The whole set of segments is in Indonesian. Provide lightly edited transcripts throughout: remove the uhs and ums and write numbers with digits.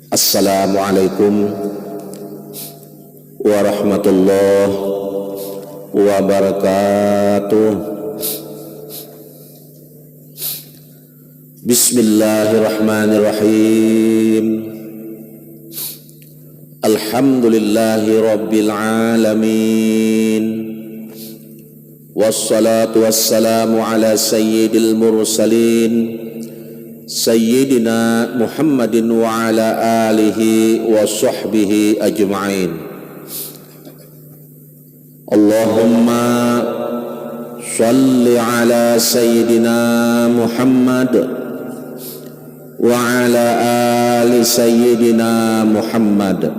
Assalamualaikum warahmatullahi wabarakatuh. Bismillahirrahmanirrahim. Alhamdulillahi rabbil alamin. Wassalatu wassalamu ala sayyidil mursalin Sayyidina Muhammadin wa ala alihi wa sahbihi ajma'in. Allahumma salli ala Sayyidina Muhammad wa ala ali Sayyidina Muhammad.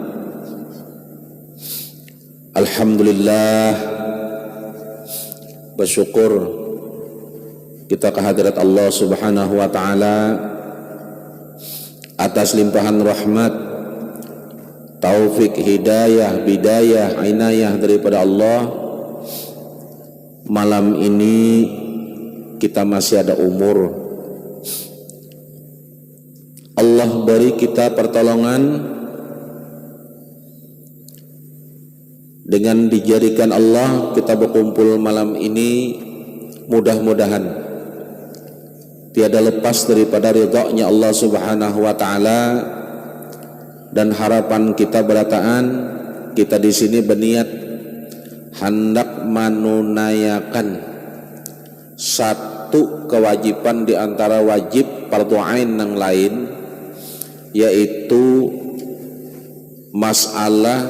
Alhamdulillah, bersyukur kita kehadirat Allah Subhanahu wa taala atas limpahan rahmat, taufik, hidayah, bidayah, inayah daripada Allah. Malam ini kita masih ada umur. Allah beri kita pertolongan dengan dijadikan Allah kita berkumpul malam ini. Mudah-mudahan tiada lepas daripada ridha-Nya Allah Subhanahu wa taala, dan harapan kita berataan kita di sini berniat hendak menunaikan satu kewajiban di antara wajib fardhu ain yang lain, yaitu masalah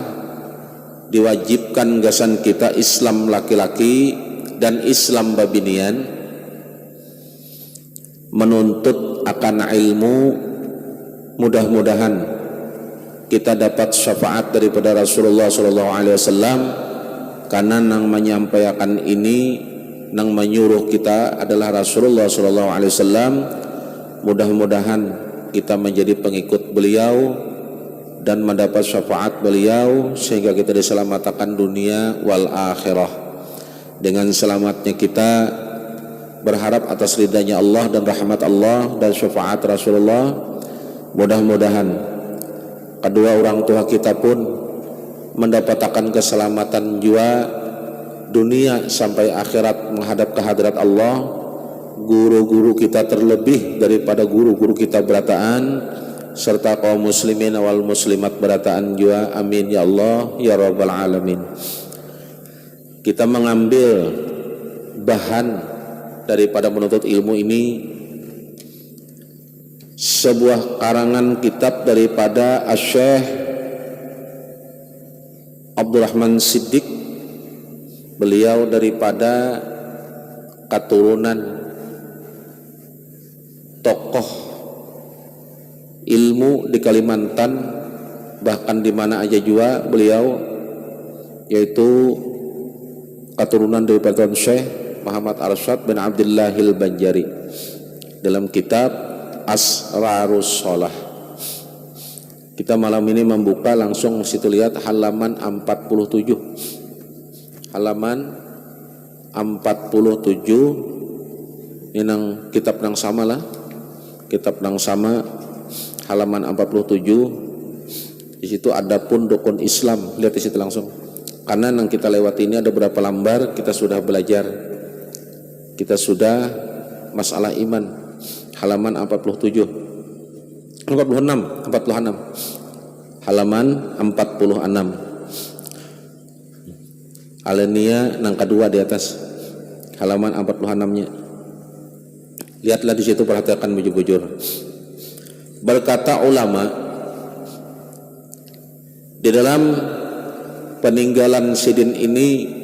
diwajibkan gasan kita Islam laki-laki dan Islam babinian, menuntut akan ilmu. Mudah-mudahan kita dapat syafaat daripada Rasulullah SAW, karena yang menyampaikan ini, yang menyuruh kita adalah Rasulullah SAW. Mudah-mudahan kita menjadi pengikut beliau dan mendapat syafaat beliau sehingga kita diselamatkan dunia wal akhirah. Dengan selamatnya kita berharap atas ridhanya Allah dan rahmat Allah dan syafaat Rasulullah. Mudah-mudahan kedua orang tua kita pun mendapatkan keselamatan jiwa dunia sampai akhirat menghadap kehadirat Allah. Guru-guru kita terlebih daripada guru-guru kita berataan, serta kaum muslimin wal muslimat berataan juga. Amin ya Allah ya rabbal alamin. Kita mengambil bahan daripada menuntut ilmu ini sebuah karangan kitab daripada Asy-Syaikh Abdurrahman Siddiq. Beliau daripada keturunan tokoh ilmu di Kalimantan, bahkan di mana aja juga beliau, yaitu keturunan daripada Syekh Muhammad Arsyad bin Abdillahil Banjari dalam kitab Asrarus Shalah. Kita malam ini membuka langsung situ, lihat halaman 47. Halaman 47 ini nang kitab nang sama lah. Kitab nang sama halaman 47. Di situ ada pun dukun Islam. Lihat di situ langsung. Karena yang kita lewati ini ada beberapa lembar kita sudah belajar. Kita sudah masalah iman halaman 46 halaman 46 alenia nang kedua di atas halaman 46-nya. Lihatlah di situ, perhatikan bujur-bujur. Berkata ulama, di dalam peninggalan sidin ini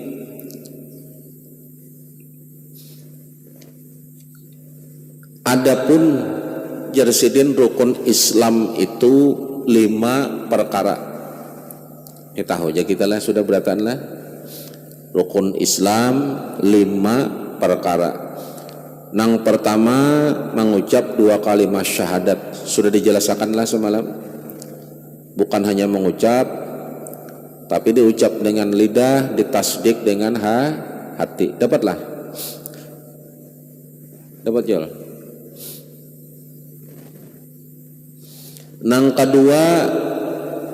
adapun jarsidin rukun Islam itu 5 perkara. Ini tahu aja kita lah, sudah beratan lah. Rukun Islam 5 perkara. Nang pertama mengucap 2 kalimat syahadat. Sudah dijelaskan lah semalam. Bukan hanya mengucap, tapi diucap dengan lidah, ditasdik dengan hati. Dapatlah. Dapat Jol. Nang kedua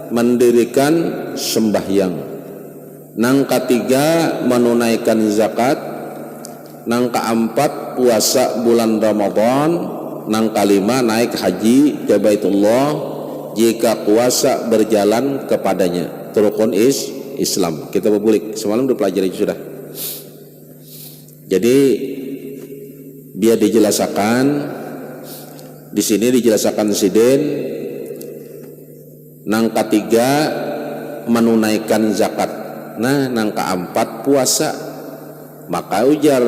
mendirikan sembahyang. Nang ketiga menunaikan zakat. Nang keempat puasa bulan Ramadan. Nang kelima naik haji ke Baitullah jika kuasa berjalan kepadanya. Rukun Islam. Kita berbulik semalam udah pelajari sudah. Jadi biar dijelaskan di sini dijelaskan Sidin. Nang ketiga menunaikan zakat. Nah, nang keempat puasa. Maka ujar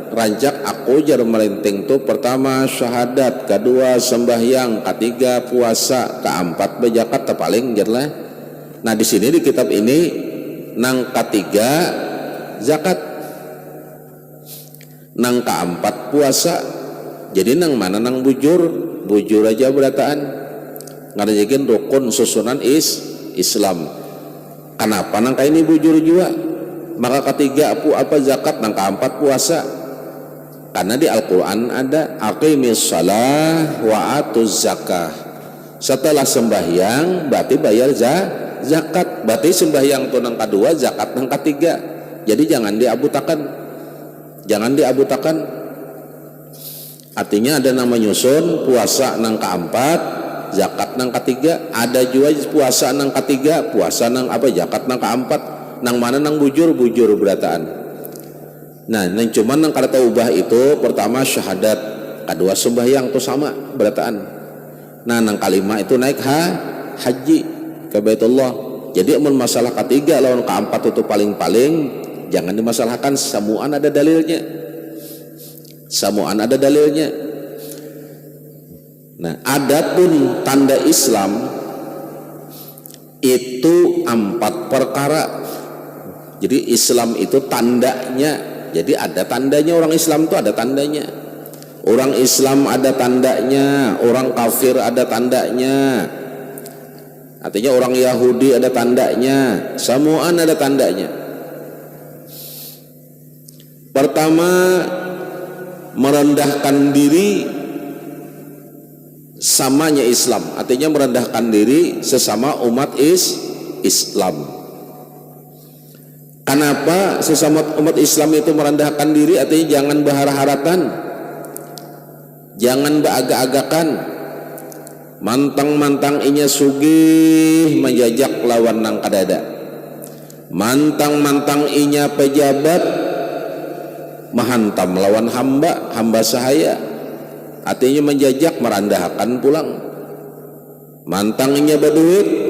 rancak aku ujar melinting tuh pertama syahadat, kedua sembahyang, ketiga puasa, keempat berzakat paling jelas. Nah, di sini di kitab ini nang ketiga zakat. Nang keempat puasa. Jadi nang mana nang bujur aja berataan ngarajakin rukun susunan Islam. Kenapa nang ini bujur juga? Maka ketiga apa zakat, nang keempat puasa. Karena di Al-Quran ada aqimis shalah wa atuz zakah. Setelah sembahyang berarti bayar zakat. Berarti sembahyang tuh nang kedua, zakat nang ketiga. Jadi jangan diabutakan. Artinya ada nama nyusun puasa nang keempat, zakat nang ketiga. Ada juga puasa nang ketiga, puasa nang zakat nang keempat. Nang mana nang bujur berataan. Nah, nang cuman nang kada ubah itu pertama syahadat, kedua sembahyang tuh sama berataan. Nah, nang kelima itu naik haji ke Baitullah. Jadi amun masalah ketiga lawan keempat itu paling-paling jangan dimasalahkan, samuan ada dalilnya. Nah, adapun tanda Islam itu 4 perkara. Jadi Islam itu tandanya. Jadi ada tandanya, orang Islam itu ada tandanya. Orang Islam ada tandanya, orang kafir ada tandanya. Artinya orang Yahudi ada tandanya, samuan ada tandanya. Pertama, merendahkan diri samanya Islam. Artinya merendahkan diri sesama umat Islam. Kenapa sesama umat Islam itu merendahkan diri? Artinya jangan berharap-harapan, jangan beragak-agakan. Mantang-mantang inya sugih menjajak lawan nang kadada. Mantang-mantang inya pejabat menghantam lawan hamba sahaya. Artinya menjajak merendahkan pulang. Mantangnya berduit,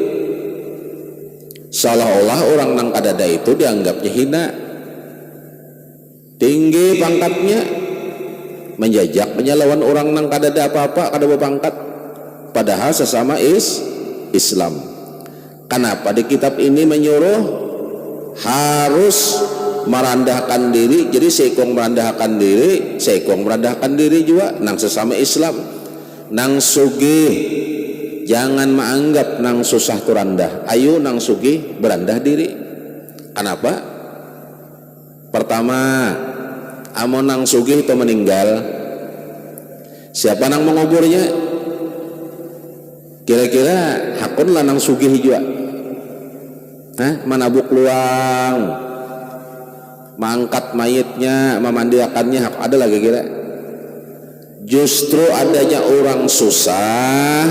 seolah-olah orang nang kadada itu dianggapnya hina. Tinggi pangkatnya, menjajak menyelawan orang nang kadada apa-apa kada berpangkat, padahal sesama Islam. Kenapa di kitab ini menyuruh harus merendahkan diri? Jadi seikong merendahkan diri juga nang sesama Islam. Nang sugih jangan menganggap nang susah tu rendah. Ayo nang sugih berendah diri. Kenapa? Pertama, amon nang sugih itu meninggal, siapa nang menguburnya? Kira-kira hakun lah nang sugih juga. Manabuk luang, mengangkat mayitnya, memandiakannya, ada lagi kira. Justru adanya orang susah,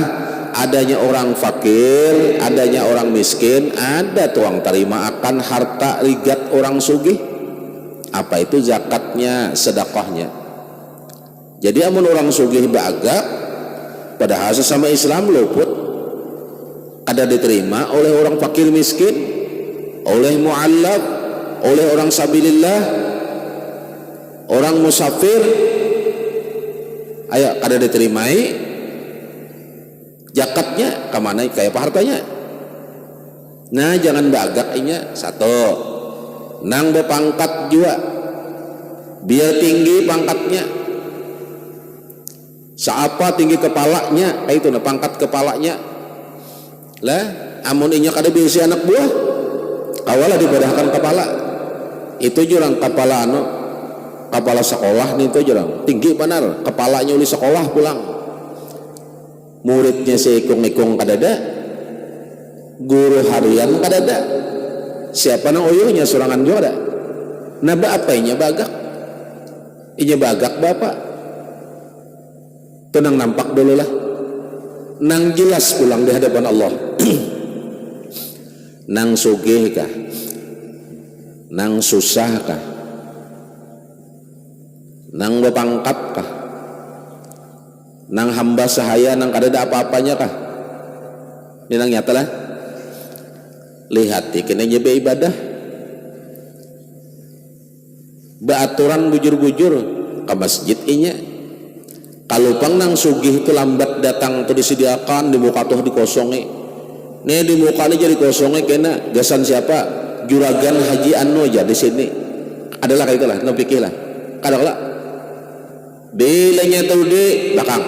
adanya orang fakir, adanya orang miskin, ada tuang terima akan harta rigat orang sugih. Apa itu? Zakatnya, sedekahnya. Jadi amun orang sugih bagak, padahal sesama Islam luput, ada diterima oleh orang fakir miskin, oleh mu'allaf, oleh orang sabilillah, orang musafir. Ayo kada diterimai zakatnya, kemana kayak apa hartanya? Nah, jangan bagaknya. Satu, nang berpangkat juga biar tinggi pangkatnya. Siapa tinggi kepalanya, itu nah pangkat kepalanya lah. Amun inya kada bisi anak buah, kawalah dibedahkan kepala. Itu jurang kepala kepala sekolah nih, itu jurang tinggi benar, kepalanya uli sekolah pulang. muridnya si ikung-ikung kadada, guru harian kadada, siapa nang uyuhnya sorangan juga ada. Naba apa inya bagak? Inya bagak bapak. Tenang nampak dulu lah. Nang jelas pulang di hadapan Allah. Nang sugih kah? Nang susah kah? Nang bepangkat kah? Nang hamba sahaya nang kadada apa-apanya kah? Ini nang nyata lah. Lihat kena nyebe ibadah. Beaturan bujur-bujur ke masjid inya. Kalau pang nang sugih itu lambat datang tuh disediakan di muka tuh dikosongi. Nih di muka ini jadi kosongi kena gasan siapa? Juragan Haji Anu aja di sini. Adalah kayak itulah, no pikir lah. Kadang-kadang bilanya tuh di belakang.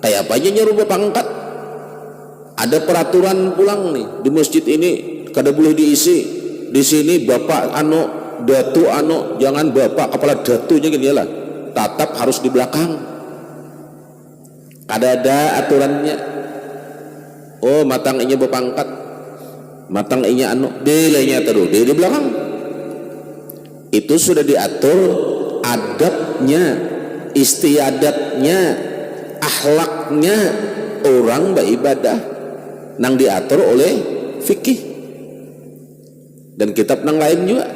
Kayak apa aja nyuruh pangkat. Ada peraturan pulang nih di masjid ini kada boleh diisi. Di sini bapak anu, datu anu, jangan bapak kepala datunya gini lah. Tatap harus di belakang. Ada aturannya. Oh matang inya berpangkat, matang inya anu, bilanya terus di belakang. Itu sudah diatur adabnya, istiadatnya, akhlaknya orang beribadah nang diatur oleh fikih dan kitab nang lain juga.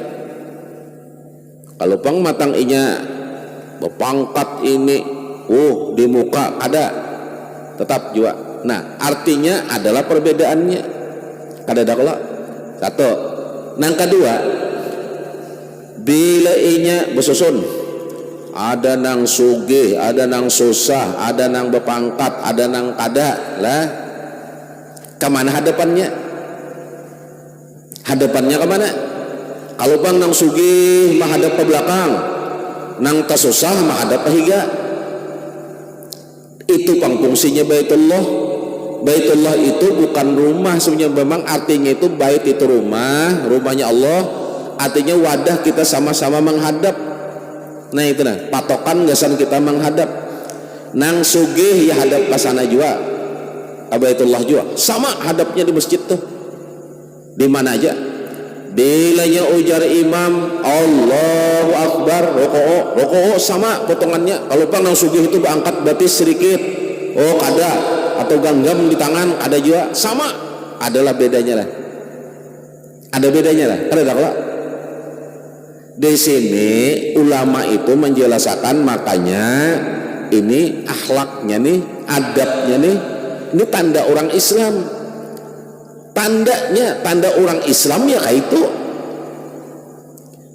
Kalau pang matang inya berpangkat ini di muka ada tetap juga. Nah artinya adalah perbedaannya kada ada kalau satu. Nang kedua, bila inya bersusun, ada nang sugih, ada nang susah, ada nang berpangkat, ada nang kada lah. Kemana hadapannya? Hadapannya kemana? Kalau bang nang sugih menghadap ke belakang, nang tasusah menghadap ke higa. Itu pang fungsinya Baitullah. Baitullah itu bukan rumah sebenarnya, memang artinya itu bait itu rumah, rumahnya Allah. Artinya wadah kita sama-sama menghadap. Nah itu nah patokan gasan kita menghadap. Nang sugih ya hadap ke sana juga. Baitullah juga sama hadapnya di masjid tuh. Di mana aja? Bilanya ujar imam Allahu Akbar, rokok sama potongannya. Kalau pang nang sugih itu berangkat batis sedikit, kada atau ganggam di tangan ada juga sama. Adalah bedanya lah. Ada bedanya lah. Ada tak? Di sini ulama itu menjelaskan, makanya ini akhlaknya nih, adabnya nih, ini tanda orang Islam. Tanda orang Islam ya kayak itu.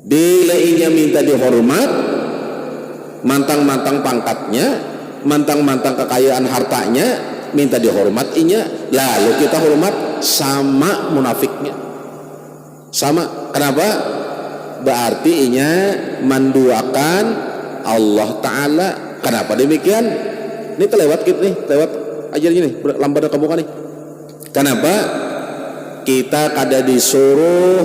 Bila inya minta dihormat, mantang-mantang pangkatnya, mantang-mantang kekayaan hartanya, minta dihormat inya. Lalu kita hormat sama munafiknya. Sama. Kenapa? Berarti inya menduakan Allah Ta'ala. Kenapa demikian? Ini terlewat gitu nih, lewat ajarnya nih, lambat kamu kan nih. Kenapa? Kita kada disuruh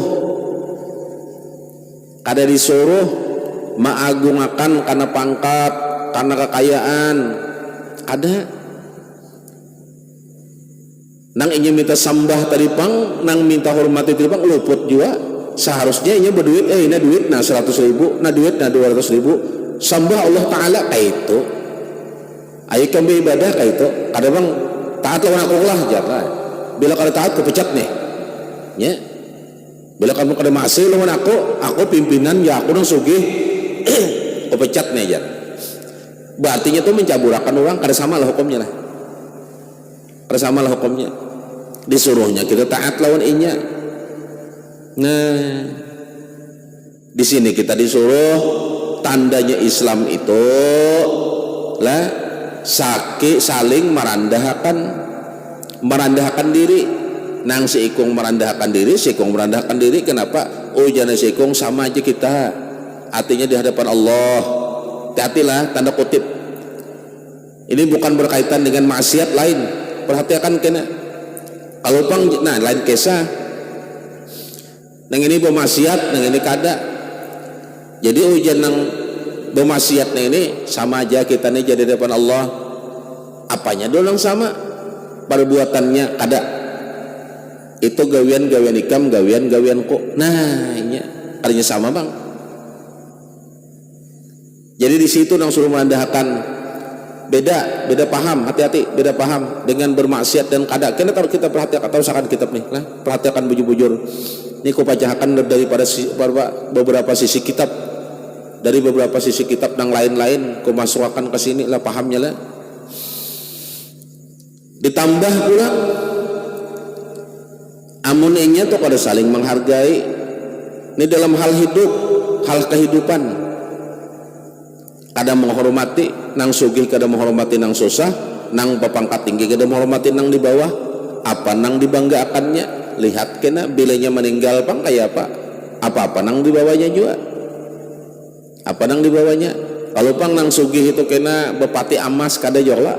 maagungakan karena pangkat, karena kekayaan. Ada nang ingin minta sambah tadi pang, nang minta hormat tadi pang luput juga. Seharusnya ini berduit, ini duit nah 100.000, nah duit nah 200.000, sambah Allah Ta'ala kayak itu. Ayo kami ibadah kayak itu. Kada bang taat lawan aku lah jangan. Bila kada taat kepecat nih. Ya. Bila kamu kada masih lawan aku pimpinan ya aku nang sugih kepecat nih jangan. Berarti itu mencaburakan orang, kada sama lah hukumnya lah. Kada sama lah hukumnya. Disuruhnya kita taat lawan inya. Nah, di sini kita disuruh tandanya Islam itu lah saling merendahkan diri. Nang si ikung merendahkan diri, si ikung merendahkan diri. Kenapa? Oh jangan si ikung sama aja kita. Artinya di hadapan Allah. Hati-hatilah tanda kutip. Ini bukan berkaitan dengan maksiat lain. Perhatikan kena. Kalau pang, nah lain kisah. Nang ini bermaksiat, nang ini kada. Jadi ujian nang bermaksiat ini sama aja kita nih jadi depan Allah. apanya doang sama, perbuatannya kada. Itu gawian-gawian ikam, gawian-gawian kok. Nah, ini artinya sama bang. Jadi di situ nang suruh menandakan beda paham, hati-hati, beda paham dengan bermaksiat dan kada. Kena taruh kita perhatikan atau usahakan kitab nih, nah, perhatikan bujur-bujur. Ini ku bacakan daripada beberapa sisi kitab, dari beberapa sisi kitab yang lain-lain, ku masukkan ke sini lah pahamnya lah. Ditambah pula amun enya tuh pada saling menghargai. Ini dalam hal hidup, hal kehidupan. Kada menghormati nang sugih, kada menghormati nang susah, nang papangkat tinggi kada menghormati nang di bawah. Apa nang dibanggakannya? Lihat kena bilanya meninggal pang kayak apa nang di bawahnya juga. Apa nang di bawahnya? Kalau pang nang sugih itu kena bepati emas kada jola.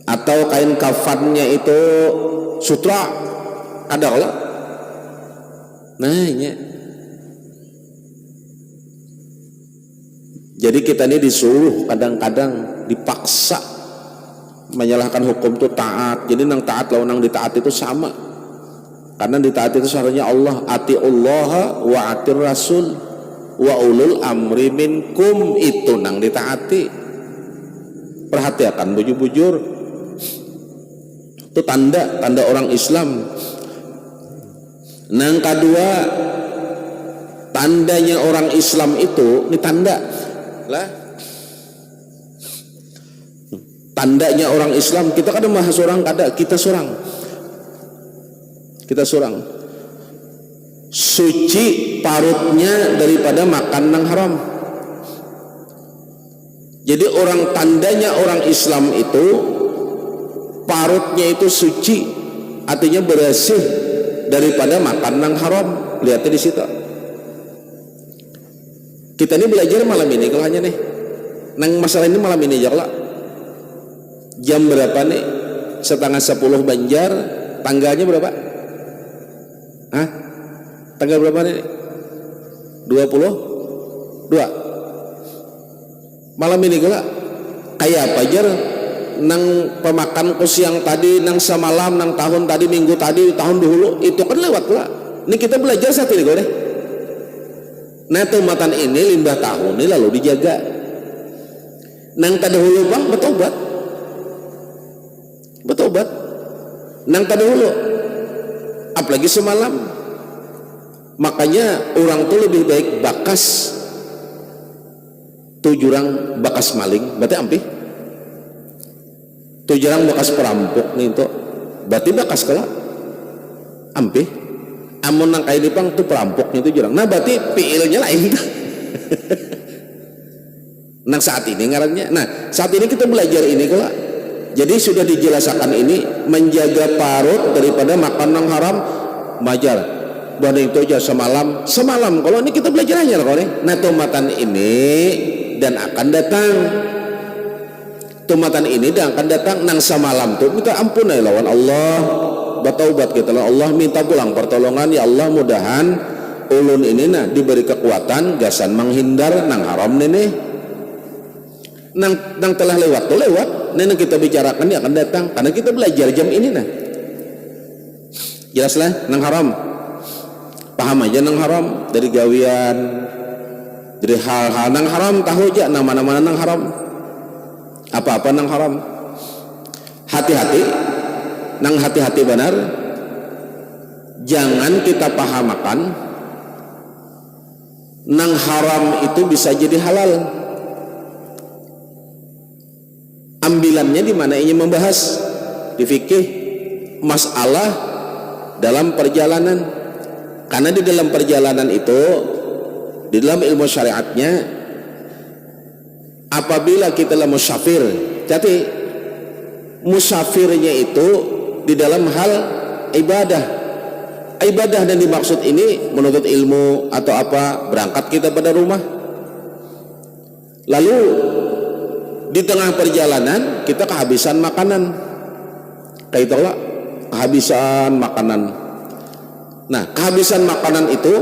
Atau kain kafannya itu sutra kada jola. Nah, ini. Jadi kita ini disuruh kadang-kadang dipaksa menyalahkan hukum itu taat. Jadi nang taat lawan nang ditaat itu sama. Karena ditaat itu syaratnya Allah, atiullaha wa atir rasul wa ulul amri minkum, itu nang ditaati. Perhatikan bujur-bujur. Itu tanda orang Islam. Nang kedua, tandanya orang Islam itu, ini tanda lah, tandanya orang Islam. Kita kada mahas orang kada, kita seorang suci parutnya daripada makan nang haram. Jadi orang tandanya orang Islam itu parutnya itu suci, artinya bersih daripada makan nang haram. Lihatnya di situ. Kita ini belajar malam ini kalau hanya nih nang masalah ini malam ini aja lah. Jam berapa nih? 9:30 Banjar. Tanggalnya berapa? Hah? Tanggal berapa nih? 22. Malam ini gula kayak apa jar nang pemakan ku siang tadi, nang semalam, nang tahun tadi, minggu tadi, tahun dulu itu kan lewat lah. Ini kita belajar satu ini deh. Nah, tumatan ini limbah tahun ini lalu dijaga. Nang tadahulu bang betobat. Nang tadahulu, apalagi semalam. Makanya orang tuh lebih baik bakas tujurang bakas maling, berarti ampih. Tujurang bakas perampok nih itu, berarti bakas kala ampih. Amun nang kayak dipang tuh perampoknya itu jurang. Nah berarti piilnya lain. Nang saat ini ngarannya. Nah saat ini kita belajar ini kalau. Jadi sudah dijelaskan ini menjaga parut daripada makan nang haram majar. Bahwa itu aja semalam. Kalau ini kita belajar aja kalau ini. Nah tumatan ini dan akan datang. Tumatan ini dan akan datang nang semalam tuh minta ampun ya lawan Allah. Bertaubat kita lah Allah, minta pulang pertolongan ya Allah, mudahan ulun ini nah diberi kekuatan gasan menghindar nang haram nih nang telah lewat tuh lewat nang kita bicarakan dia akan datang karena kita belajar jam ini nah jelas lah nang haram, paham aja nang haram dari gawian, dari hal-hal nang haram, tahu aja nama-nama nang haram, apa-apa nang haram. Hati-hati nang hati-hati benar, jangan kita pahamakan nang haram itu bisa jadi halal. Ambilannya di mana ini membahas di fikih masalah dalam perjalanan, karena di dalam perjalanan itu di dalam ilmu syariatnya apabila kita lah musafir, jadi musafirnya itu di dalam hal ibadah dan dimaksud ini menuntut ilmu atau apa, berangkat kita pada rumah lalu di tengah perjalanan kita kehabisan makanan kayak itu lah, kehabisan makanan. Nah kehabisan makanan itu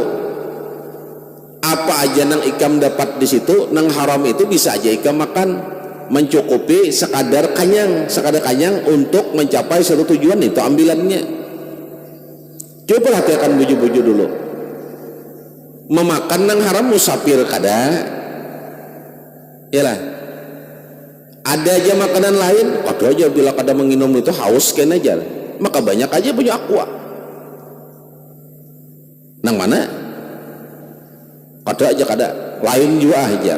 apa aja nang ikam dapat di situ nang haram itu bisa aja ikam makan. mencukupi sekadar kanyang untuk mencapai satu tujuan, itu ambilannya. Coba perhatikan buju-buju dulu, memakan nang haram musafir kada, yalah. Ada aja makanan lain, ada aja bila kada menginum itu haus kena aja, maka banyak aja punya aqua. Nang mana? Ada aja kada, lain juga aja.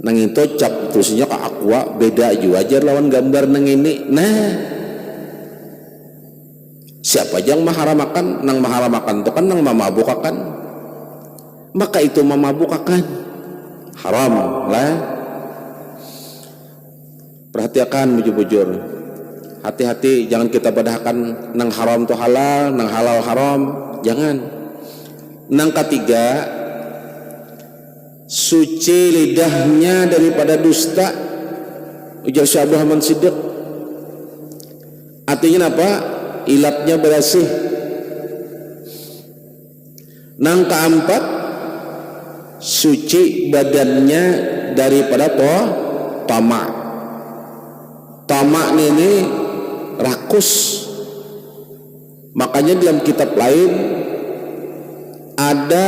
Nang itu cap terusnya ke aqua beda juga aja lawan gambar nang ini. Nah, siapa aja yang maharamakan, nang maharamakan itu kan nang mamabukakan, maka itu mamabukakan haram lah. Perhatikan bujur-bujur, hati-hati, jangan kita padahkan nang haram itu halal, nang halal haram, jangan. Nang ketiga, suci lidahnya daripada dusta, ujar Syekh Abdul Rahman Siddiq. Artinya apa? Ilatnya bersih. Nang keempat, suci badannya daripada tamak. Tamak ini rakus. Makanya dalam kitab lain ada,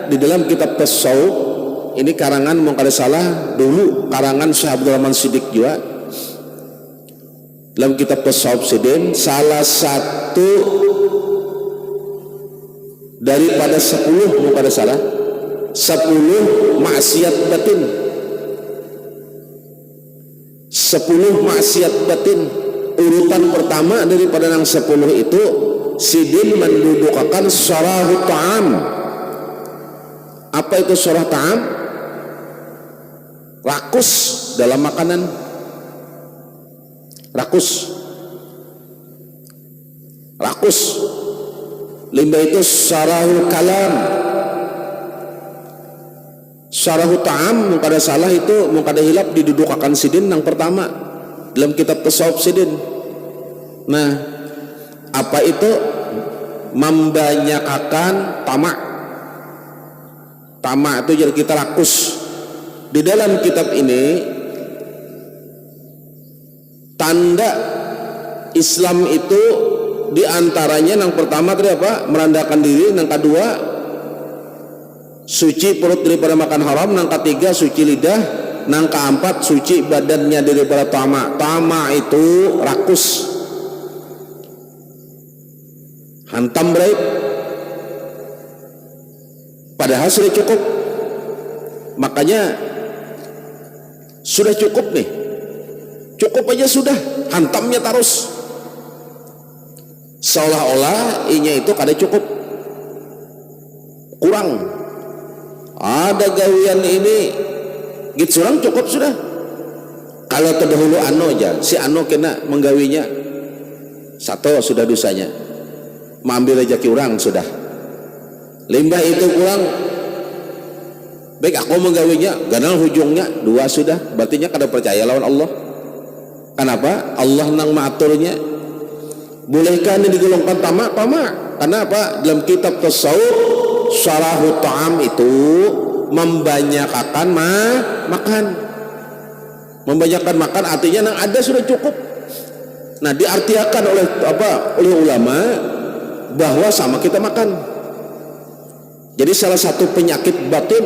di dalam kitab tasawuf ini karangan mau kada salah dulu karangan Syekh Abdul Rahman Siddiq juga, dalam kitab tasawuf sidin, salah satu daripada 10 mau kada salah 10 maksiat batin, 10 maksiat batin. Urutan pertama daripada yang 10 itu sidin mendudukakan syarahu ta'am. Apa itu syarah ta'am? Rakus dalam makanan, rakus. Limbah itu syarahul kalam, syarahu ta'am mungkada salah itu mungkada hilap didudukakan sidin yang pertama dalam kitab tasawuf sidin. Nah, apa itu? Membanyakakan tamak. Tamak itu jadi kita rakus. Di dalam kitab ini tanda Islam itu diantaranya yang pertama tadi apa? Merendahkan diri. Yang kedua suci perut daripada makan haram. Yang ketiga suci lidah. Yang keempat suci badannya daripada tamak. Tamak itu rakus, hantam berait, padahal sudah cukup. Makanya sudah cukup nih, cukup aja sudah, hantamnya terus seolah-olah inya itu kada cukup, kurang. Ada gawian ini gitu surang cukup sudah. Kalau terdahulu ano aja, si ano kena menggawinya satu sudah dosanya, mengambil rezeki orang sudah. Limbah itu kurang, baik aku menggawinya, ganal hujungnya dua sudah, berarti kada percaya lawan Allah. Kenapa? Allah nang maaturnya. Bolehkah ini digolongkan tamak? Tamak. Kenapa? Dalam kitab tasawuf syarahu ta'am itu membanyakkan makan. Membanyakkan makan artinya yang ada sudah cukup. Nah, diartikan oleh oleh ulama bahwa sama kita makan. Jadi salah satu penyakit batin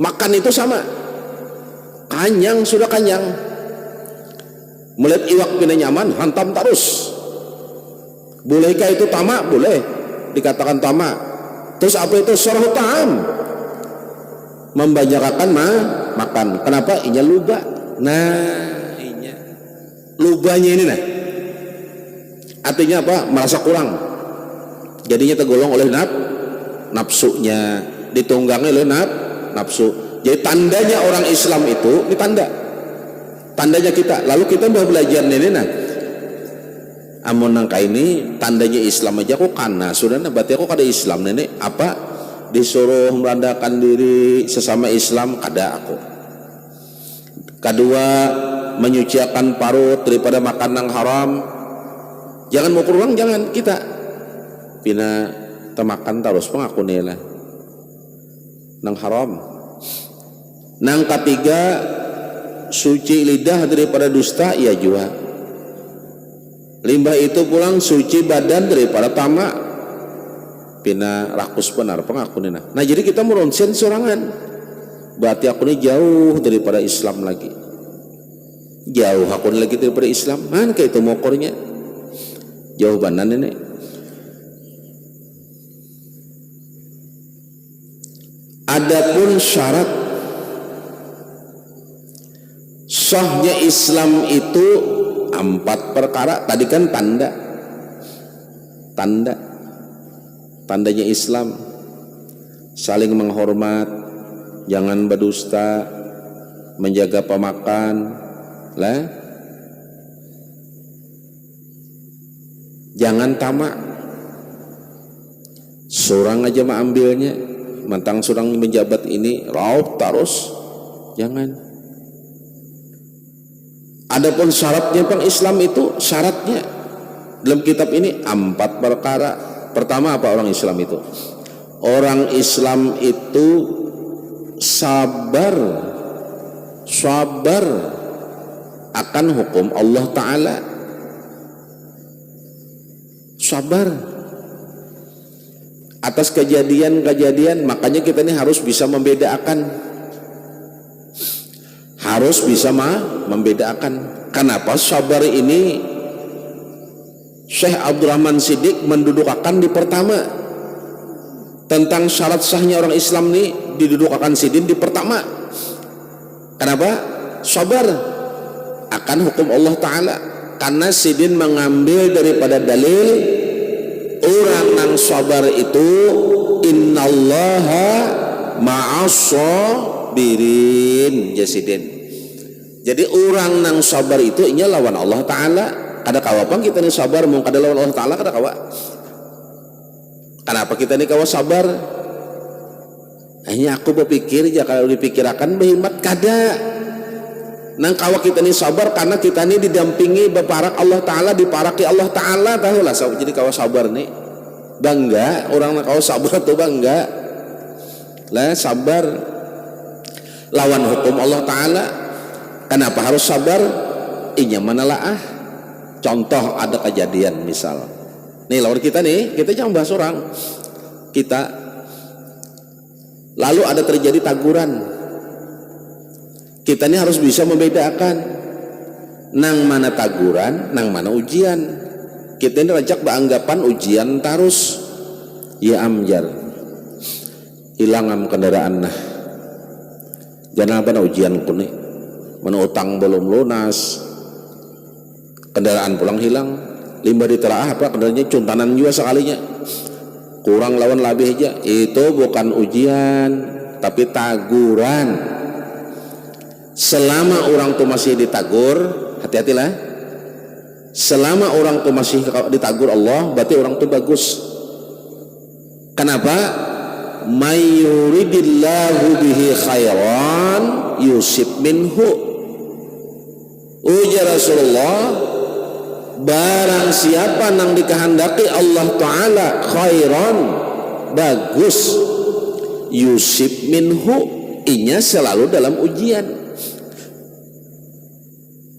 makan itu sama. Kanyang sudah kanyang. Melihat iwak pindah nyaman, hantam terus. Bolehkah itu tamak? Boleh dikatakan tamak. Terus apa itu syarahu ta'am? Membanyakkan makan. Kenapa? Inya luba. Nah, inya lubanya ini nah. Artinya apa? Merasa kurang. Jadinya tergolong oleh nafsunya, ditunggangi oleh nafsu. Jadi tandanya orang Islam itu, ini tandanya kita. Lalu kita mau belajar ini nah. Amun nangka ini tandanya Islam aja kok kana sudah nah, berarti aku kada Islam nenek apa? Disuruh merendahkan diri sesama Islam kada aku. Kedua, menyucikan parut daripada makan yang haram. Jangan mau keruang, jangan kita pina temakan terus pengaku nila nang haram. Nang ketiga, suci lidah daripada dusta, ya jua. Limbah itu pulang suci badan daripada tamak. Pina rakus benar pengakunina. Nah jadi kita meronsen sorangan. Berarti aku ini jauh daripada Islam lagi. Jauh aku ini lagi daripada Islam. Mana kayak itu mokornya? Jauh banan ini. Adapun syarat sahnya Islam itu 4 perkara. Tadi kan tandanya Islam: saling menghormat, jangan berdusta, menjaga pemakan, jangan tamak. Seorang aja mah ambilnya, mentang seorang menjabat ini raup terus, jangan. Adapun syaratnya Bang Islam itu, syaratnya dalam kitab ini 4 perkara. Pertama apa orang Islam itu? Orang Islam itu sabar akan hukum Allah Ta'ala. Sabar atas kejadian-kejadian. Makanya kita ini harus bisa membedakan. Kenapa sabar ini Syekh Abdurrahman Siddiq mendudukakan di pertama? Tentang syarat sahnya orang Islam ini didudukakan Sidin di pertama. Kenapa? Sabar akan hukum Allah Ta'ala. Karena Sidin mengambil daripada dalil orang yang sabar itu innallaha ma'as-sabirin, jasidin. Jadi orang yang sabar itu inya lawan Allah Ta'ala. Kada kawapang kita ini sabar mau kada lawan Allah Ta'ala, kada kawa. Kenapa kita ini kawa sabar? Hanya aku berpikir ya, kalau dipikirakan berhikmat kada. Nang kawa kita ini sabar karena kita ini didampingi beparak Allah Ta'ala, diparaki Allah Ta'ala, tahu lah. Jadi kawa sabar nih bangga, orang kawa sabar tuh bangga lah. Sabar lawan hukum Allah Ta'ala. Kenapa harus sabar? Inya menelaah. Contoh ada kejadian misal nih lawan kita nih, kita jangan bahas orang kita, lalu ada terjadi taguran. Kita ini harus bisa membedakan nang mana taguran, nang mana ujian. Kita ini rajak beranggapan ujian tarus, ya amjar hilang am kendaraan nah jangan apa ujian kuning, mana utang belum lunas, kendaraan pulang hilang, limbah ditelaah apa kendaraannya cuntanan juga sekalinya, kurang lawan labih aja. Itu bukan ujian tapi taguran. Selama orang tuh masih ditagur, hati-hatilah. Selama orang tuh masih ditagur Allah, berarti orang tuh bagus. Kenapa? May yuridillahu bihi khairan yusib minhu. Ujar Rasulullah, barang siapa nang dikehendaki Allah Ta'ala khairan, bagus, yusib minhu, inya selalu dalam ujian.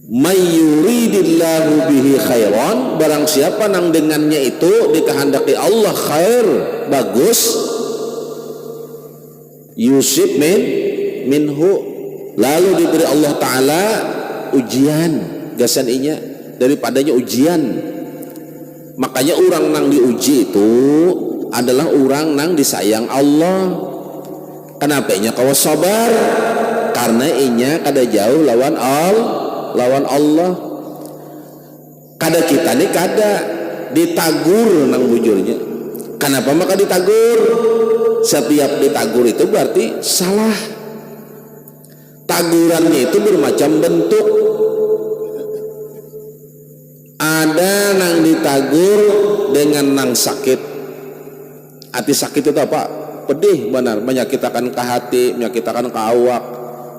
May yuridillahu bihi khairan, barang siapa nang dengannya itu dikehendaki Allah khair, bagus, yusib minhu, lalu diberi Allah Ta'ala ujian, gasan inya daripadanya ujian. Makanya orang nang diuji itu adalah orang nang disayang Allah. Kenapa inya kawa sabar? Karena inya kada jauh lawan Allah. Kada kita nih kada ditagur nang bujurnya. Kenapa maka ditagur? Setiap ditagur itu berarti salah. Tagurannya itu bermacam bentuk. Ada nang ditagur dengan nang sakit. Hati sakit itu apa? Pedih benar, menyakitkan ke hati, menyakitkan ke awak,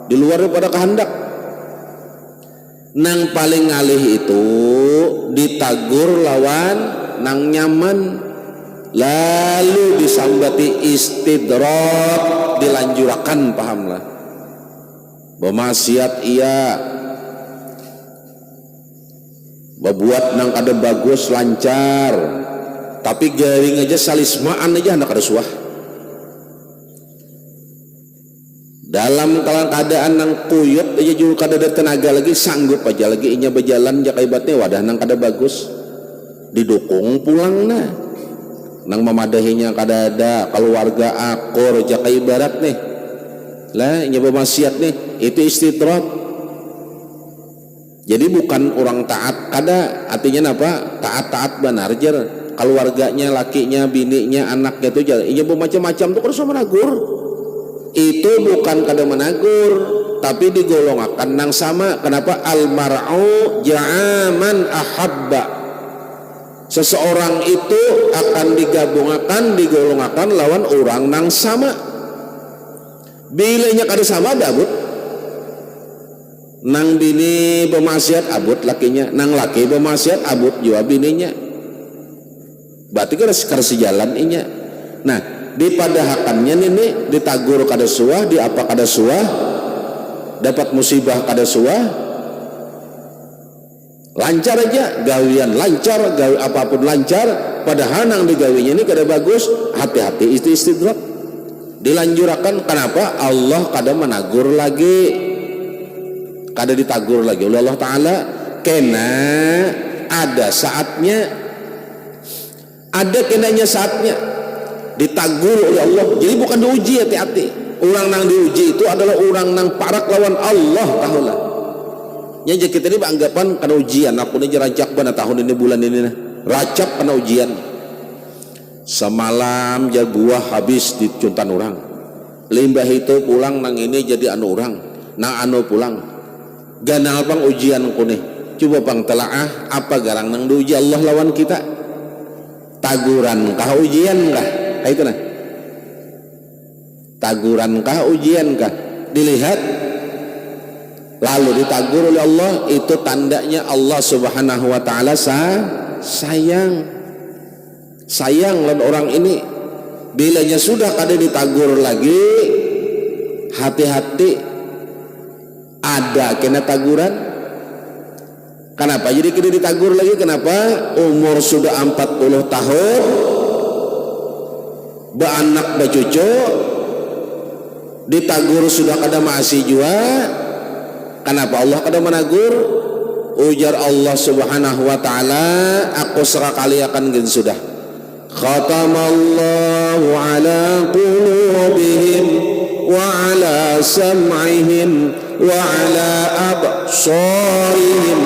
di luar daripada kehendak. Nang paling ngalih itu ditagur lawan nang nyaman, lalu disambati istidrak, dilanjurakan, pahamlah. Bemaksiat iya, berbuat nang kada bagus lancar, tapi garing aja salismaan aja hendak ada suah. Dalam keadaan nang kuyut aja juga kada ada tenaga lagi, sanggup aja lagi inya berjalan jak ibatnya wadah nang kada bagus, didukung pulang nah. Nang memadahinya kada ada, keluarga akor jak ibarat nih. Lah inya bermaksiat nih, itu istidrak. Jadi bukan orang taat kada, artinya apa? Taat benar jer, keluarganya, lakinya, bininya, anaknya itu jadi inya bermacam-macam tuh terus menagur. Itu bukan kada menagur, tapi digolongakan nang sama. Kenapa? Al-mar'u ja'aman ahabba. Seseorang itu akan digolongakan lawan orang nang sama. Bilanya kada sama dabut. Nang bini bermaksiat abut lakinya, nang laki bermaksiat abut juga bininya. Berarti kada sejalan inya. Nah, dipadahakannya ini ditagur kada suah, di apa kada suah, dapat musibah kada suah, lancar aja gawian lancar, gawi apapun lancar, padahal nang digawinya ini kada bagus, hati-hati itu istidrak. Dilanjurakan kenapa? Allah kada menagur lagi, kada ditagur lagi oleh Allah Ta'ala, kena ada saatnya, ada kenanya saatnya ditagur oleh Allah. Jadi bukan diuji, hati-hati. Orang nang diuji itu adalah orang nang parak lawan Allah Ta'ala. Nya kita ini beranggapan kena ujian, aku ini racak pada tahun ini bulan ini nah. Racak kena ujian. Semalam jaguah habis dicuntan orang. Limbah itu pulang nang ini jadi anu orang, nang anu pulang. Ganal pang ujian ku nih. Coba pang telaah apa garang nang diuji Allah lawan kita. Taguran kah ujian kah? Kayak itu nah. Taguran kah ujian kah? Dilihat lalu ditagur oleh Allah, itu tandanya Allah Subhanahu wa taala sayang lawan orang ini. Bilanya sudah kada ditagur lagi, hati-hati, ada kena taguran. Kenapa jadi kena ditagur lagi? Kenapa? Umur sudah 40 tahun, beranak bercucu, ditagur sudah kada masih jua. Kenapa Allah kada menagur? Ujar Allah Subhanahu wa taala, aku sekali akan gen sudah. Khatamallahu ala qulubihim wa ala sam'ihim wa ala absarihim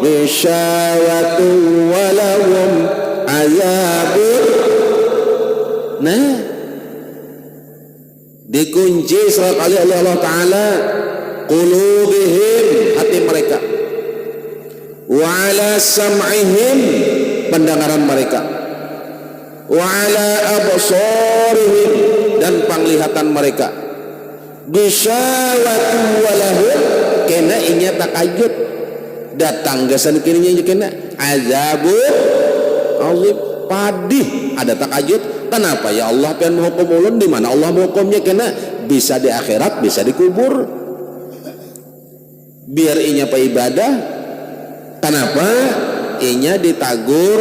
ghishawatun wa lahum azabun. Nah, dikunci sekali oleh Allah Ta'ala qulubihim, hati mereka, wa ala sam'ihim, pendengaran mereka, wa ala absarihim, dan penglihatan mereka, bisyawatu walahum, kena inya takajud datang gasan kirinya kena azabun azim, padih ada takajud. Kenapa ya Allah pengen menghukum ulun? Di mana Allah menghukumnya? Kena bisa di akhirat, bisa dikubur. Biar inya pa ibadah. Kenapa inya ditagur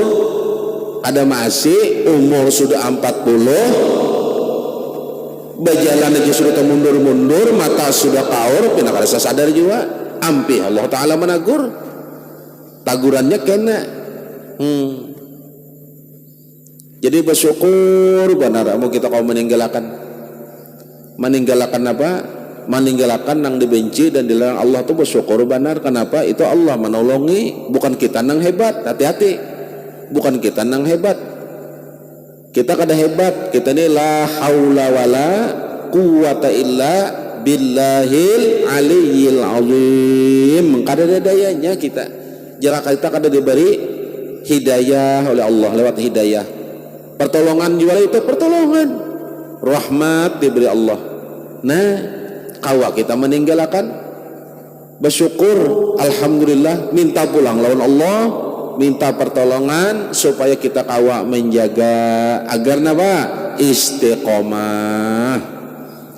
ada masih umur sudah 40, berjalan aja sudah mundur-mundur, mata sudah kaur, pindah kada sadar juga. Ampi Allah Ta'ala menagur, tagurannya kena. Jadi bersyukur benar mau kita kau meninggalkan apa? Meninggalkan nang dibenci dan dilarang Allah tuh bersyukur benar. Kenapa? Itu Allah menolongi, bukan kita nang hebat. Hati-hati, bukan kita nang hebat. Kita kada hebat, kita ini la haula wala quwata illa billahil aliyyil azim. Kada ada dayanya kita. Jarak kita kada diberi hidayah oleh Allah lewat hidayah. Pertolongan juga itu pertolongan, rahmat diberi Allah. Nah, kawa kita meninggalkan, bersyukur, alhamdulillah, minta pulang lawan Allah, minta pertolongan supaya kita kawa menjaga agar napa? Istiqomah.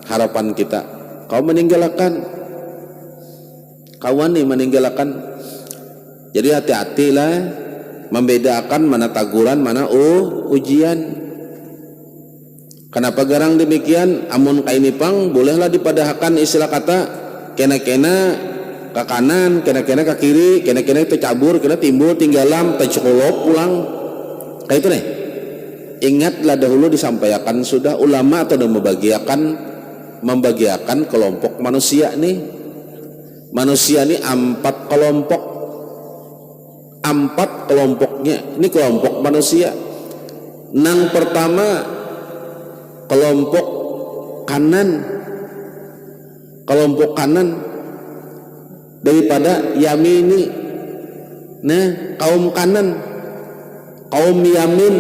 Harapan kita kau meninggalkan kawan nih meninggalkan. Jadi hati-hatilah membedakan mana taguran, mana ujian. Kenapa garang demikian? Amun kaini pang bolehlah dipadahkan istilah kata kena-kena ke kanan, kena-kena ke kiri, kena-kena itu cabur, kena timbul tinggalam, tercolok pulang. Kayak itu nih. Ingatlah dahulu disampaikan sudah ulama atau membagiakan kelompok manusia nih. Manusia ini 4 kelompok. 4 kelompoknya. Ini kelompok manusia. Nang pertama kelompok kanan. Kelompok kanan daripada yamini. Nah, kaum kanan, kaum yamin,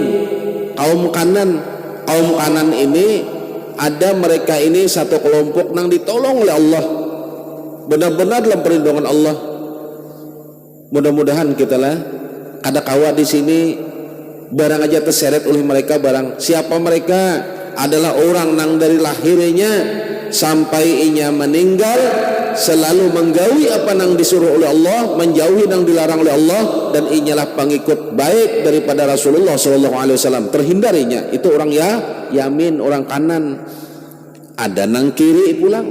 kaum kanan. Kaum kanan ini ada mereka ini satu kelompok nang ditolong oleh Allah. Benar-benar dalam perlindungan Allah. Mudah-mudahan kita lah ada kawa di sini barang aja terseret oleh mereka barang. Siapa mereka? Adalah orang nang dari lahirnya sampai inya meninggal selalu menggawi apa nang disuruh oleh Allah, menjauhi nang dilarang oleh Allah, dan inyalah pengikut baik daripada Rasulullah SAW. Terhindarinya itu orang yamin, orang kanan. Ada nang kiri pulang,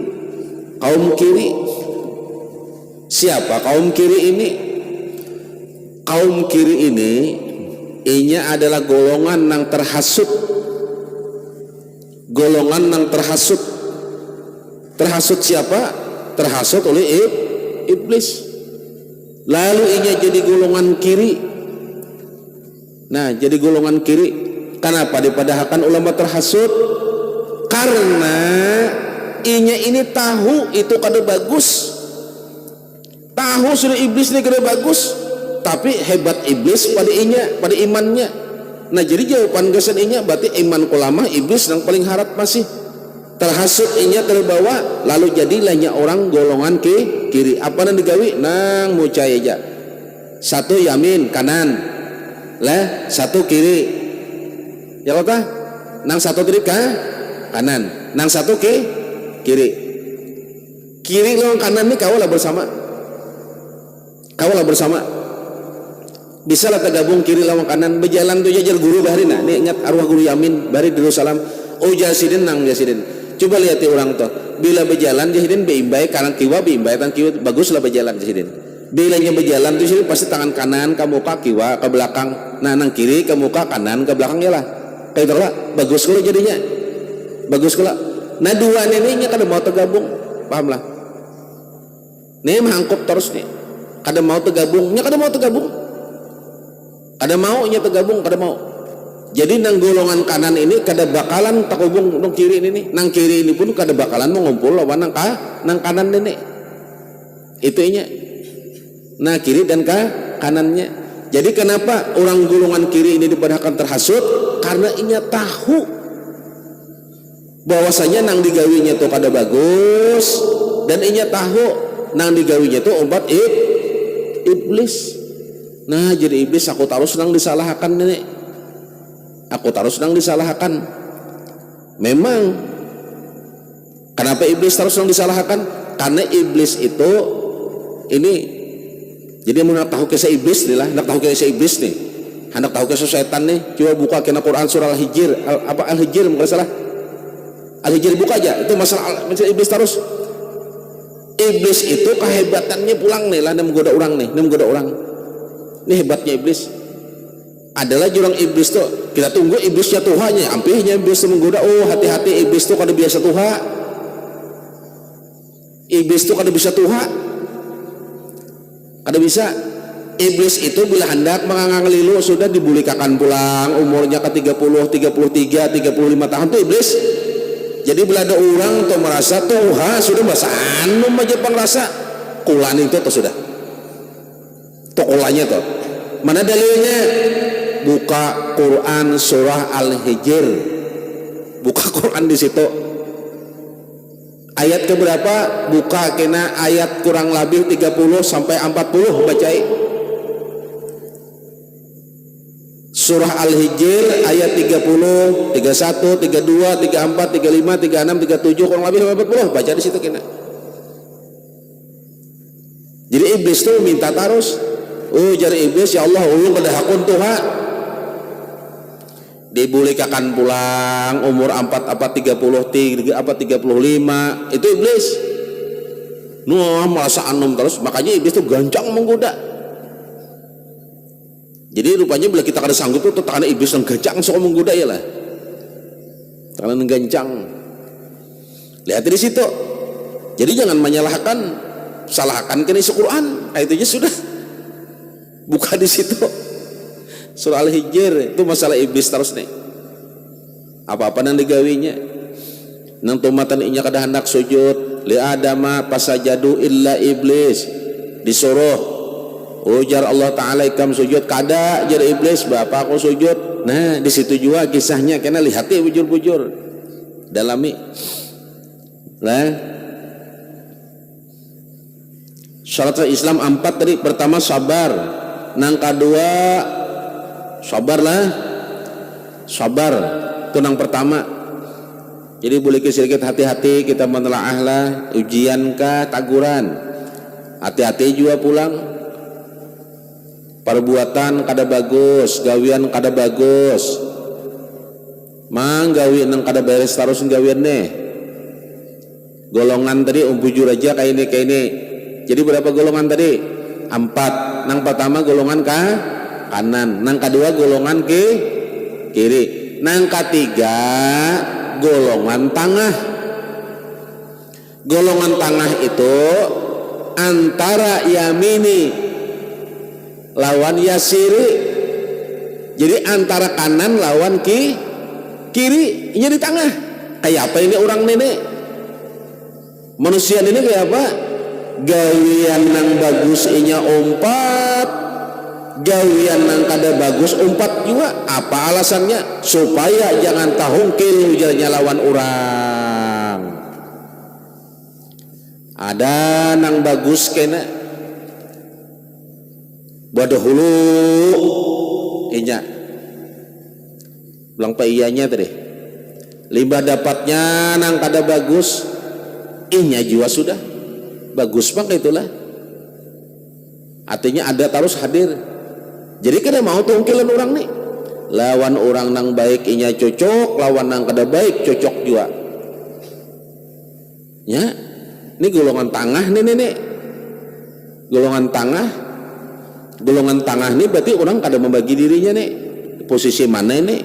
kaum kiri. Siapa kaum kiri ini? Kaum kiri ini inya adalah golongan nang terhasut. Golongan nang terhasut. Terhasut siapa? Terhasut oleh iblis. Lalu inya jadi golongan kiri. Nah, jadi golongan kiri. Kenapa dipadahkan ulama terhasut? Karena inya ini tahu itu kada bagus. Tahu sudah iblis ini kada bagus, tapi hebat iblis pada inya, pada imannya. Nah, jadi jawaban gasan inya berarti iman ulama, iblis yang paling harap masih terhasut inya terbawa, lalu jadilahnya orang golongan kiri. Apa nang digawi? Nang mucai aja. Satu yamin kanan, lah satu kiri. Ya kata? Nang satu kiri kanan, nang satu kiri. Kiri lawan kanan ini kawalah bersama. Kawalah bersama. Bisa lah tergabung kiri lawan kanan, berjalan tuh jajar guru baharina. Nih ingat arwah guru Yamin bari di Salam. Oh jasidin nang jasidin. Coba lihat orang tuh. Bila berjalan jasidin beimbai kanan kiwa beimbai tan kiwa baguslah berjalan jasidin. Bila nya berjalan tuh jasidin pasti tangan kanan ke muka kiwa ke belakang. Nah nang kiri ke muka kanan ke belakang ya lah. Kayak itulah bagus kalau jadinya. Bagus kalau. Nah dua ini nya kada mau tergabung. Paham lah. Nih mangkuk terus nih. Kada mau tergabungnya, kada mau tergabung. Kada maunya tergabung, kada mau. Jadi nang golongan kanan ini kada bakalan takubung nang kiri ini. Nang kiri ini pun kada bakalan mengumpul lawan nang kanan ini. Itu inya. Nah kiri dan kanannya. Jadi kenapa orang golongan kiri ini dipadahkan terhasut? Karena inya tahu bahwasanya nang digawinya itu kada bagus, dan inya tahu nang digawinya itu obat iblis. Nah jadi iblis aku taruh sedang disalahkan nenek. Aku taruh sedang disalahkan. Memang kenapa iblis taruh sedang disalahkan? Karena iblis itu ini. Jadi mau nak tahu kisah iblis nih lah, nak tahu kisah iblis nih, hendak tahu kisah setan nih. Coba buka kena Quran surah Al-Hijr, Al-Hijr bukan salah. Al-Hijr buka aja. Itu masalah iblis terus. Iblis itu kehebatannya pulang nih lah, menggoda orang nih, menggoda orang. Ini hebatnya iblis. Adalah jurang iblis tuh. Kita tunggu iblisnya Tuhanya, ampihnya iblis tuh menggoda. Oh hati-hati iblis tuh kada biasa Tuha. Iblis tuh kada bisa Tuha. Kada bisa. Iblis itu bila hendak mengangalilu sudah dibulikakan pulang, umurnya ke 30, 33, 35 tahun tuh iblis. Jadi bila ada orang tuh merasa Tuha sudah bahasa anu aja pengrasa kulan itu tuh sudah. Tuh kulanya tuh. Mana dalilnya? Buka Quran surah Al-Hijr. Buka Quran di situ. Ayat keberapa? Buka kena ayat kurang lebih 30 sampai 40 bacai. Surah Al-Hijr ayat 30, 31, 32, 34, 35, 36, 37 kurang lebih 40 baca di situ kena. iblis tuh minta terus. Jari iblis, ya Allah ulun pada hakun tuha. Dibulikakan pulang umur 30 35 itu iblis. Merasa anum terus, makanya iblis tuh gancang menggoda. Jadi rupanya bila kita kada sanggup tuh karena iblis yang gancang sok menggoda ya lah. Karena gancang. Lihat di situ. Jadi jangan menyalahkan, salahkan kan isi Quran, itu aja sudah. Buka di situ. Surah Al-Hijr itu masalah iblis terus nih. Apa-apa nang digawinya. Nang tumatan inya kada hendak sujud, li adama pasajadu illa iblis. Disuruh ujar Allah Ta'ala ikam sujud, kada jar iblis, bapak aku sujud. Nah di situ juga kisahnya, kena lihat ya bujur-bujur dalami lah. Syarat Islam 4 tadi. Pertama sabar, nang kedua sabarlah, sabar itu nang pertama. Jadi boleh sedikit hati-hati kita menelaah lah, ujian kah taguran, hati-hati juga pulang. Perbuatan kada bagus, gawian kada bagus, mang gawian nang kada beres terus gawian nih. Golongan tadi bujur aja kayak ini. Jadi berapa golongan tadi? 4. Nang pertama golongan kanan, nang kedua golongan kiri, nang ketiga golongan tengah. Golongan tengah itu antara yamini lawan yasiri. Jadi antara kanan lawan kiri, ini di tengah. Kayak apa ini orang nenek? Manusia ini kayak apa? Gawian nang bagus inya 4, gawian nang kada bagus 4 juga. Apa alasannya? Supaya jangan tahungkil ujarnya lawan orang. Ada nang bagus kena bodoh hulu inya bilang pa iyanya tadi limbah dapatnya nang kada bagus inya juga sudah bagus bang, itulah artinya ada terus hadir. Jadi kada mau tungkilan orang nih lawan orang nang baik inya cocok, lawan nang kada baik cocok juga ya. Ini golongan tengah nih. Golongan tengah nih berarti orang kada membagi dirinya nih posisi mana nih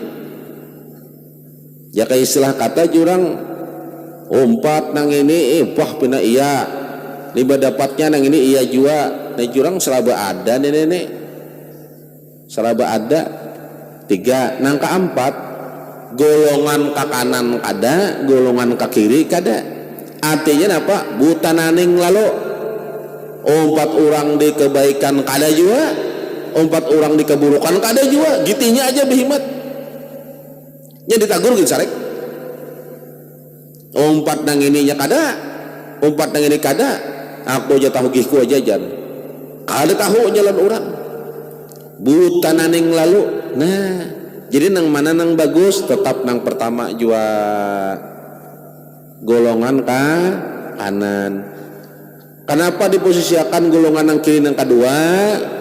ya. Kayak istilah kata jurang 4 nang ini wah pina iya, 5 dapatnya nang ini iya juga. Nah jurang seraba ada nih seraba ada 3. Nang keempat golongan ke kanan kada, golongan ke kiri kada. Artinya apa? Buta naning lalu 4 orang di kebaikan kada juga, 4 orang di keburukan kada juga. Gitinya aja behimat nya ditagur gitu sarek. 4 nang ininya kada, 4 nang ini kada. Aku aja tahu gihku aja jan kada tahu jalan orang buta naning lalu. Nah jadi nang mana nang bagus tetap nang pertama juga golongan kanan. Kenapa diposisikan golongan nang kiri nang kedua?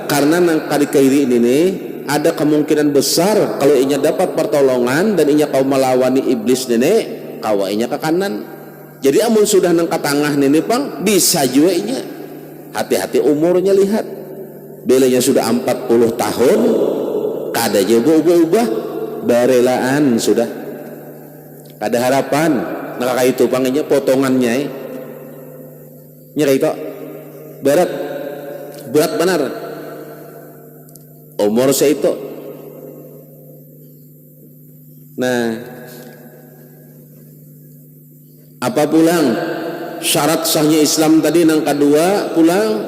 Karena nang kiri ini nih ada kemungkinan besar kalau inya dapat pertolongan dan inya kau melawani iblis nenek, kau inya ke kanan. Jadi amun sudah nang ke tengah nenek pang bisa juga inya. Hati-hati umurnya lihat. Belanya sudah 40 tahun, kada je ubah-ubah, barelaan sudah. Kada harapan. Nah kayak itu panggilnya potongannya nyeri itu berat benar umur saya itu. Nah apa pulang syarat sahnya Islam tadi nang kedua pulang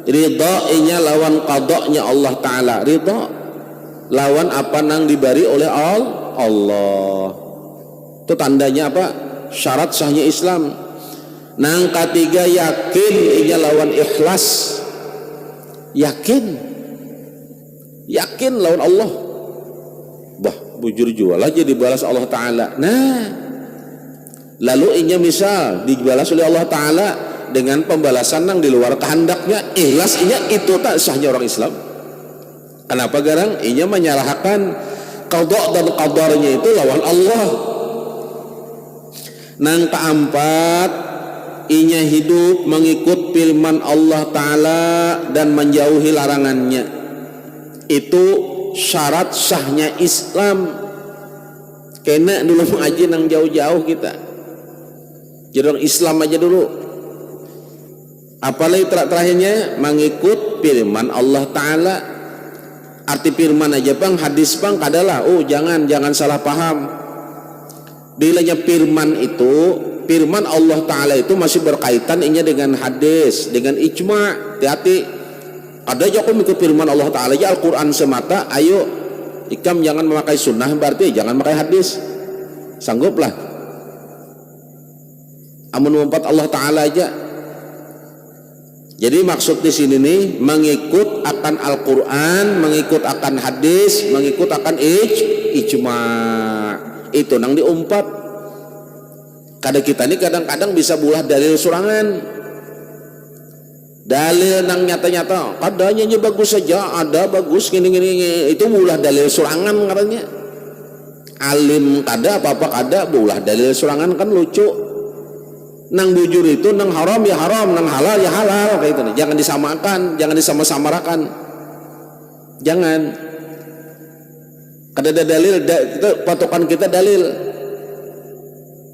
ridha lawan qadanya Allah Ta'ala. Ridha lawan apa nang diberi oleh Allah. Itu tandanya apa? Syarat sahnya Islam. Nang ketiga yakin lawan ikhlas. Yakin lawan Allah. Bah bujur jual aja dibalas Allah Ta'ala. Nah lalu inya misal dibalas oleh Allah Ta'ala dengan pembalasan yang di luar kehendaknya. Ikhlas itu tak sahnya orang Islam. Kenapa garang? Inya menyalahkan qada dan qadarnya itu lawan Allah. Nang keempat, inya hidup mengikut firman Allah Ta'ala dan menjauhi larangannya. Itu syarat sahnya Islam. Kena dulu mengaji nang jauh-jauh kita. Jadi orang Islam aja dulu. Apalagi terakhirnya mengikut firman Allah Ta'ala. Arti firman aja bang, hadis bang kadalah. Oh jangan salah paham. Bilanya firman itu, firman Allah Ta'ala itu masih berkaitan inya dengan hadis, dengan ijma'. Hati-hati. Ada aja aku ikut firman Allah Ta'ala aja Al-Quran semata. Ayo ikam jangan memakai sunnah, berarti jangan memakai hadis. Sangguplah. Amun mempat Allah Ta'ala aja. Jadi maksud di sini nih mengikut akan Al-Quran, mengikut akan hadis, mengikut akan ijma'. Itu nang diumpat. Kadang kita ini kadang-kadang bisa bulah dalil surangan. Dalil nang nyata-nyata, kadanya bagus saja, ada bagus gini-gini. Itu bulah dalil surangan katanya. Alim kada apa-apa kada bulah dalil surangan kan lucu. Nang bujur itu nang haram ya haram, nang halal ya halal kayak itu. Jangan disamakan, jangan disama-samarakan. Jangan. Kada ada dalil, patokan kita dalil.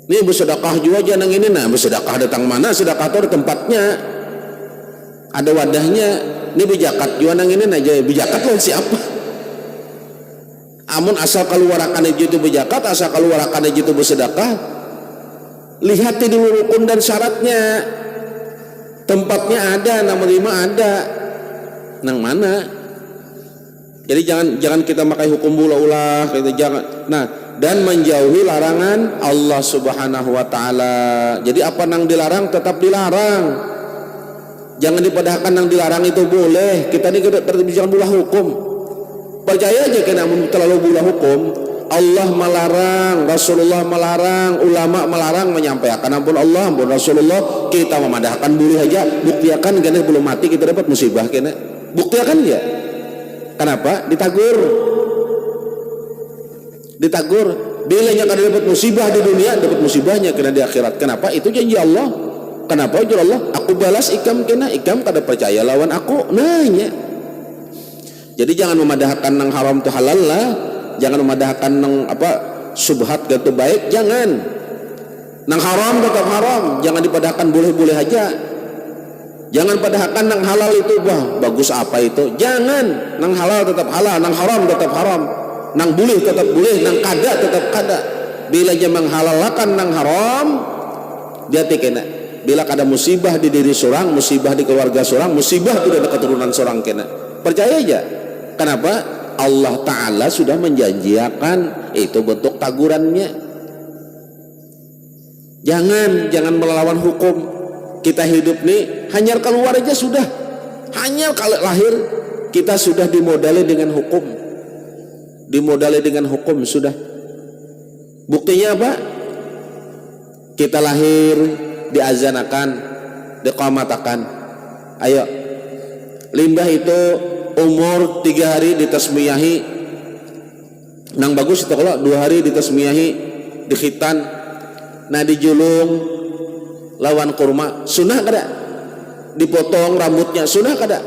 Ini bersedekah juga aja nang ini. Nah bersedekah datang mana? Sedekah itu ada tempatnya, ada wadahnya. Ini berjakat juga nang ini aja. Berjakat loh siapa? Amun asal keluarakan itu berjakat, asal keluarakan itu bersedekah. Lihat dulu rukun dan syaratnya. Tempatnya ada, nama lima ada. Nang mana? Jadi jangan kita pakai hukum ulah-ulah, kita jangan. Nah, dan menjauhi larangan Allah Subhanahu wa taala. Jadi apa nang dilarang tetap dilarang. Jangan dipadahkan nang dilarang itu boleh. Kita ini jangan bulah hukum. Percaya aja kena terlalu bulah hukum. Allah melarang, Rasulullah melarang, ulama melarang menyampaikan ampun Allah, ampun Rasulullah. Kita memadahkan boleh aja. Buktikan kena belum mati kita dapat musibah kena. Buktikan ya. Kenapa? Ditagur. Bilanya kada dapat musibah di dunia, dapat musibahnya kena di akhirat. Kenapa? Itu janji Allah. Kenapa janji Allah? Aku balas ikam kena, ikam kada percaya lawan aku. Nanya. Jadi jangan memadahkan nang haram tu halal lah. Jangan memadahkan nang subhat gitu baik. Jangan. Nang haram tetap haram. Jangan dipadahkan boleh-boleh aja. Jangan padahkan nang halal itu bagus apa itu. Jangan. Nang halal tetap halal, nang haram tetap haram. Nang boleh tetap boleh, nang kada tetap kada. Bila dia menghalalkan nang haram, dia kena. Bila kada musibah di diri seorang, musibah di keluarga seorang, musibah di keturunan seorang kena. Percaya aja. Kenapa? Allah Ta'ala sudah menjanjikan itu bentuk tagurannya. Jangan melawan hukum. Kita hidup nih hanya keluar aja sudah, hanya kalau lahir kita sudah dimodali dengan hukum, sudah. Buktinya apa? Kita lahir diazanakan, diqamatakan. Ayo, limbah itu umur 3 hari ditasmiyahi, nang bagus itu kalau 2 hari ditasmiyahi, dikhitan, nah dijulung lawan kurma, sunnah kada? Dipotong rambutnya, sunnah kada?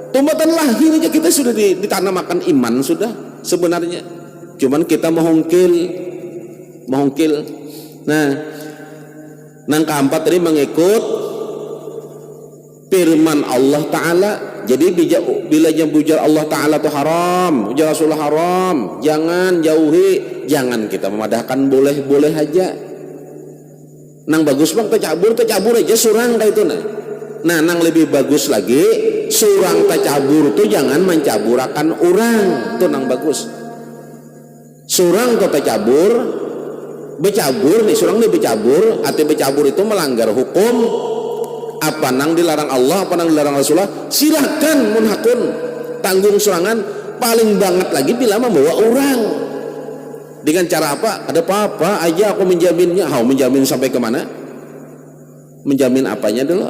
Tumbatan lahir aja kita sudah ditanamakan iman sudah sebenarnya. Cuman kita menghongkil. Nah, nang keempat tadi mengikut firman Allah Ta'ala. Jadi bila bujar Allah Ta'ala itu haram, bujar Rasulullah haram, jangan jauhi. Jangan kita memadahkan boleh-boleh aja. Nang bagus bang tercabur aja surang kayak itu nah nang lebih bagus lagi surang tercabur tuh jangan mencaburakan orang tuh nang bagus. Surang tuh tercabur becabur nih, surang nih becabur. Arti becabur itu melanggar hukum. Apa nang dilarang Allah, apa nang dilarang Rasulullah, silahkan munhakun tanggung surangan. Paling banget lagi bila membawa orang. Dengan cara apa? Ada apa-apa aja aku menjaminnya. Menjamin sampai kemana? Menjamin apanya dulu?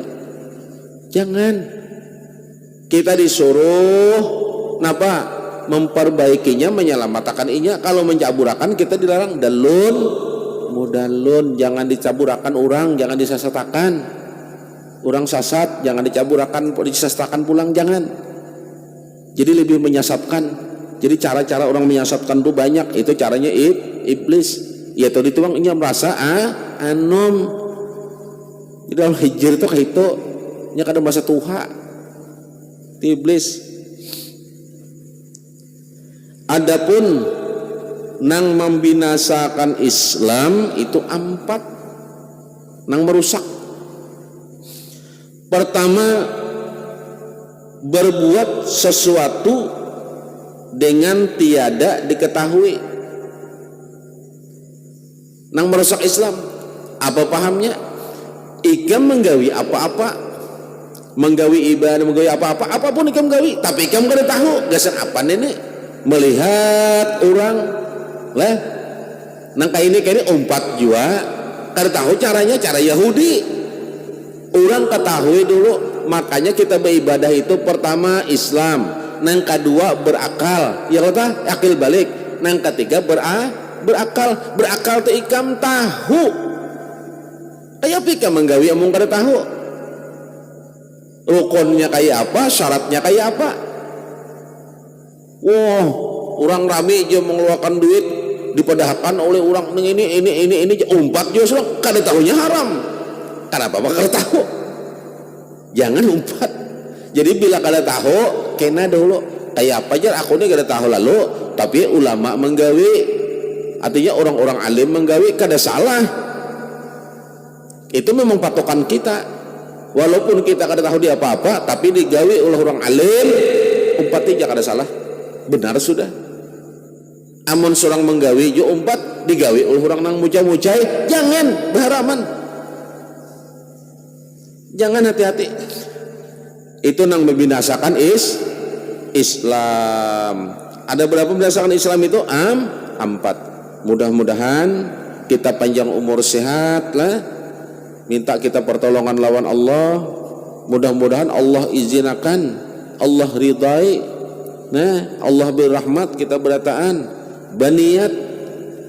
Jangan. Kita disuruh napa? Memperbaikinya, menyelamatkan inya. Kalau mencaburakan kita dilarang dalun mudalun, jangan dicaburakan orang, jangan disasatakan. Orang sasat jangan dicaburakan, disasatakan pulang, jangan. Jadi lebih menyesatkan. Jadi cara-cara orang menyesatkan itu banyak. Itu caranya iblis. Ya tadi itu bang, merasa anom. Jadi dalam hijir itu kayak itu, nya kadang bahasa tuha. Iblis. Adapun nang membinasakan Islam itu 4, nang merusak. Pertama, berbuat sesuatu dengan tiada diketahui. Nang merusak Islam. Apa pahamnya? Ikam menggawi apa-apa, menggawi ibadah, menggawi apa-apa, apapun ikam gawi, tapi ikam kada tahu gasan apa nenek. Melihat orang lah nang kayak ini umpat jua kada tahu caranya, cara Yahudi. Orang ketahui dulu, makanya kita beribadah itu pertama Islam, nang kedua berakal, ya kata akil balik, nang ketiga berakal tu ikam tahu. Ayo pika menggawi amung kada tahu rukunnya kayak apa, syaratnya kayak apa. Wah, orang rame aja mengeluarkan duit dipadahkan oleh orang ini umpat justru kada tahunya haram. Kenapa kada tahu? Jangan umpat. Jadi bila kada tahu, kena dulu. Kayak apa aja aku ini kada tahu lalu, tapi ulama menggawi, artinya orang-orang alim menggawi kada salah. Itu memang patokan kita. Walaupun kita kada tahu dia apa-apa, tapi digawi oleh orang alim, umpatnya kada salah. Benar sudah. Amun seorang menggawi jo umpat digawi oleh orang nang mucai-mucai, jangan berharaman. Jangan, hati-hati. Itu nang membinasakan Islam. Ada berapa membinasakan Islam itu? 4. Mudah-mudahan kita panjang umur, sehat lah. Minta kita pertolongan lawan Allah. Mudah-mudahan Allah izinkan, Allah ridai. Nah, Allah berrahmat, kita berataan baniat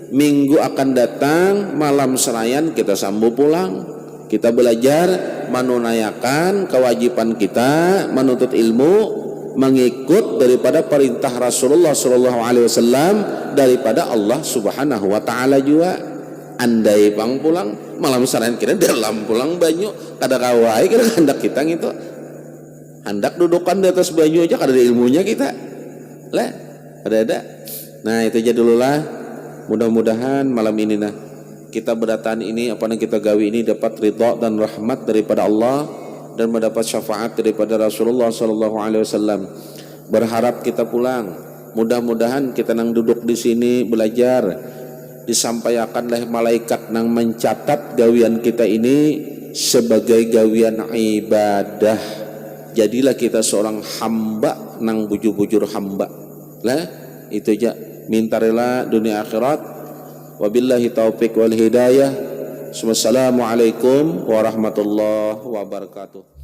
minggu akan datang malam serayan kita sambung pulang, kita belajar menunaikan kewajiban kita menuntut ilmu, mengikut daripada perintah Rasulullah SAW, daripada Allah Subhanahu Wa Taala juga. Andai pang pulang malam serayan kita dalam pulang banyu kada kawai kada hendak kita gitu, hendak dudukan di atas banyu aja kada ada ilmunya kita lah, ada. Nah itu aja dulu lah. Mudah-mudahan malam ini nah kita berdataan ini, apa yang kita gawi ini dapat ridha dan rahmat daripada Allah dan mendapat syafaat daripada Rasulullah SAW. Berharap kita pulang. Mudah-mudahan kita nang duduk di sini belajar, disampaikan oleh malaikat nang mencatat gawian kita ini sebagai gawian ibadah. Jadilah kita seorang hamba nang bujur-bujur hamba lah. Itu aja, minta rela dunia akhirat. Wabillahi taufik wal hidayah. Wassalamualaikum warahmatullahi wabarakatuh.